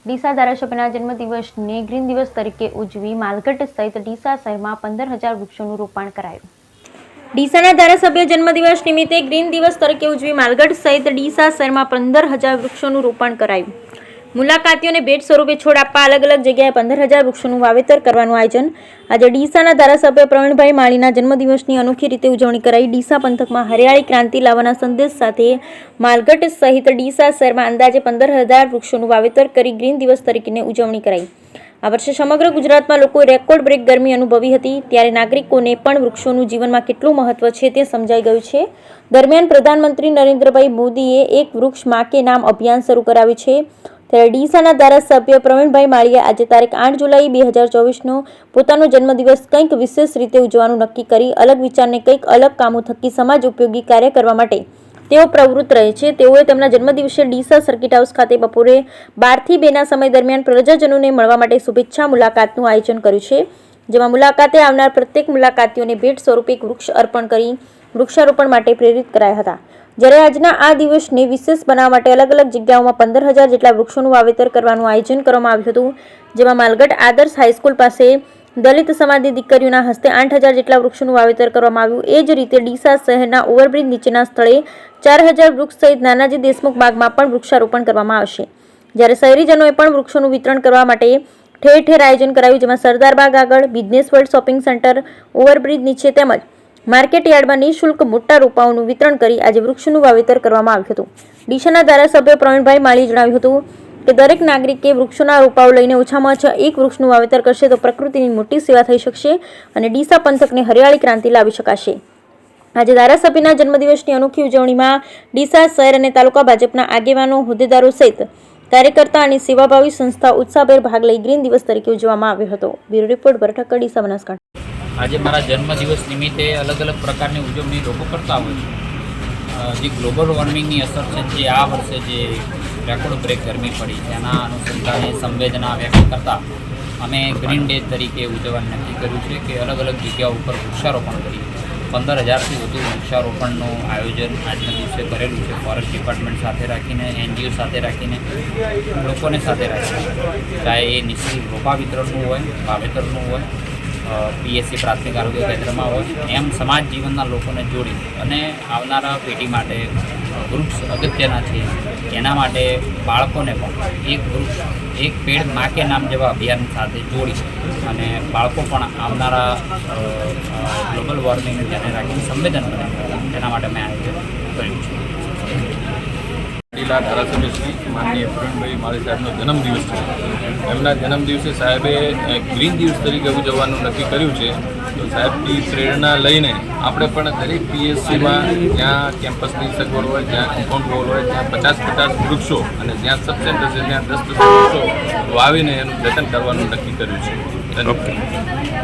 Deesa ધારાસભ્યના જન્મદિવસને green દિવસ તરીકે ઉજવી માલગઢ સહિત ડીસા શહેરમાં 15,000 વૃક્ષોનું રોપણ કરાયું। ડીસાના ધારાસભ્ય જન્મદિવસ નિમિત્તે ગ્રીન દિવસ તરીકે ઉજવી માલગઢ સહિત ડીસા શહેરમાં 15,000 વૃક્ષોનું રોપણ કરાયું। મુલાકાતીઓને ભેટ સ્વરૂપે છોડ આપવા અલગ અલગ જગ્યાએ 15,000 વૃક્ષોનું વાવેતર કરવાનું આયોજન। આજે ડીસાના ધારાસભ્ય પ્રવીણભાઈ માળીના જન્મદિવસની અનોખી રીતે ઉજવણી કરાઈ। ડીસા પંથકમાં હરિયાળી ક્રાંતિ લાવવાના સંદેશ સાથે માલગઢ સહિત ડીસા શહેરમાં અંદાજે 15,000 વૃક્ષોનું વાવેતર કરી ગ્રીન દિવસ તરીકે ઉજવણી કરાઈ। આ વર્ષે સમગ્ર ગુજરાતમાં લોકોએ રેકોર્ડ બ્રેક ગરમી અનુભવી હતી, ત્યારે નાગરિકોને પણ વૃક્ષોનું જીવનમાં કેટલું મહત્વ છે તે સમજાઈ ગયું છે। દરમિયાન પ્રધાનમંત્રી નરેન્દ્રભાઈ મોદીએ એક વૃક્ષ માં કે નામ અભિયાન શરૂ કરાવ્યું છે, ત્યારે ડીસાના ધારાસભ્ય પ્રવીણભાઈ માળીએ આજે તારીખ 8 જુલાઈ 2024નો પોતાનો જન્મદિવસ કંઈક વિશેષ રીતે ઉજવવાનું નક્કી કરી અલગ વિચારને કંઈક અલગ કામો થકી સમાજ ઉપયોગી કાર્ય કરવા માટે તેઓ પ્રવૃત્ત રહે છે। તેઓએ તેમના જન્મદિવસે ડીસા સર્કિટ હાઉસ ખાતે બપોરે 12 થી 2ના સમય દરમિયાન પ્રજાજનોને મળવા માટે શુભેચ્છા મુલાકાતનું આયોજન કર્યું છે, જેમાં મુલાકાતે આવનાર પ્રત્યેક મુલાકાતીઓને ભેટ સ્વરૂપે એક વૃક્ષ અર્પણ કરી વૃક્ષારોપણ માટે પ્રેરિત કરાયા હતા। જ્યારે આજના આ દિવસને વિશેષ બનાવવા માટે અલગ અલગ જગ્યાઓમાં 15,000 જેટલા વૃક્ષોનું વાવેતર કરવાનું આયોજન કરવામાં આવ્યું હતું, જેમાં માલગઢ આદર્શ હાઈસ્કૂલ પાસે દલિત સમાજની દીકરીઓના હસ્તે 8,000 જેટલા વૃક્ષોનું વાવેતર કરવામાં આવ્યું। એ જ રીતે ડીસા શહેરના ઓવરબ્રિજ નીચેના સ્થળે 4,000 વૃક્ષ સહિત નાનાજી દેશમુખ બાગમાં પણ વૃક્ષારોપણ કરવામાં આવશે, જ્યારે શહેરીજનોએ પણ વૃક્ષોનું વિતરણ કરવા માટે ઠેર ઠેર આયોજન કરાયું, જેમાં સરદારબાગ આગળ, business world shopping centre, overbridge નીચે તેમજ માર્કેટ યાર્ડમાં નિઃશુલ્ક મોટા રોપાઓનું વિતરણ કરી આજે વૃક્ષોનું વાવેતર કરવામાં આવ્યું હતું। ડીસાના ધારાસભ્ય પ્રવીણભાઈ માળીએ જણાવ્યું હતું કે દરેક નાગરિકે વૃક્ષોના રોપાઓ લઈને ઓછામાં ઓછા એક વૃક્ષનું વાવેતર કરશે તો પ્રકૃતિની મોટી સેવા થઈ શકશે અને ડીસા પંથકને હરિયાળી ક્રાંતિ લાવી શકાશે। આજે ધારાસભ્યના જન્મદિવસની અનોખી ઉજવણીમાં ડીસા શહેર અને તાલુકા ભાજપના આગેવાનો, હોદ્દેદારો સહિત કાર્યકર્તા અને સેવાભાવી સંસ્થા ઉત્સાહભેર ભાગ લઈ ગ્રીન દિવસ તરીકે ઉજવવામાં આવ્યો હતો। બ્યુરો રિપોર્ટ ભરત ડીસા બનાસકાંઠા। આજે મારા જન્મદિવસ નિમિત્તે અલગ અલગ પ્રકારની ઉજવણી લોકો કરતા હોય છે। જે ગ્લોબલ વોર્મિંગની અસર છે, જે આ વર્ષે જે રેકોર્ડ બ્રેક ગરમી પડી તેના અનુસંધાને સંવેદના વ્યક્ત કરતા અમે ગ્રીન ડે તરીકે ઉજવવાનું નક્કી કર્યું છે કે અલગ અલગ જગ્યાઓ ઉપર વૃક્ષારોપણ કરી 15,000થી વધુ વૃક્ષારોપણનું આયોજન આજના દિવસે કરેલું છે। ફોરેસ્ટ ડિપાર્ટમેન્ટ સાથે રાખીને, NGO સાથે રાખીને, લોકોને સાથે રાખીને, ચાહે એ નિઃશુલ્ક રોપા વિતરણનું હોય, વાવેતરનું હોય, PSC પ્રાથમિક આરોગ્ય કેન્દ્રમાં હોય, એમ સમાજ જીવનના લોકોને જોડી અને આવનારા પેઢી માટે વૃક્ષ અગત્યના છે, એના માટે બાળકોને પણ એક વૃક્ષ એક પેડ માં કે નામ જેવા અભિયાન સાથે જોડી અને બાળકો પણ આવનારા ગ્લોબલ વોર્મિંગને ધ્યાને રાખીને સંવેદન બને એના માટે મેં આયોજન કર્યું છે। ડીસા ધારાસભ્ય શ્રી માનનીય પ્રવીણભાઈ માળી સાહેબનો જન્મદિવસ છે। એમના જન્મદિવસે સાહેબે ગ્રીન દિવસ તરીકે ઉજવવાનું નક્કી કર્યું છે, તો સાહેબની પ્રેરણા લઈને આપણે પણ દરેક PSCમાં જ્યાં કેમ્પસની સગવડ હોય, જ્યાં કમ્પાઉન્ડ વોલ હોય, ત્યાં 50-50 વૃક્ષો અને જ્યાં સબ સેન્ટર છે ત્યાં 10-10 વૃક્ષો વાવીને એનું જતન કરવાનું નક્કી કર્યું છે। ધન્યવાદ।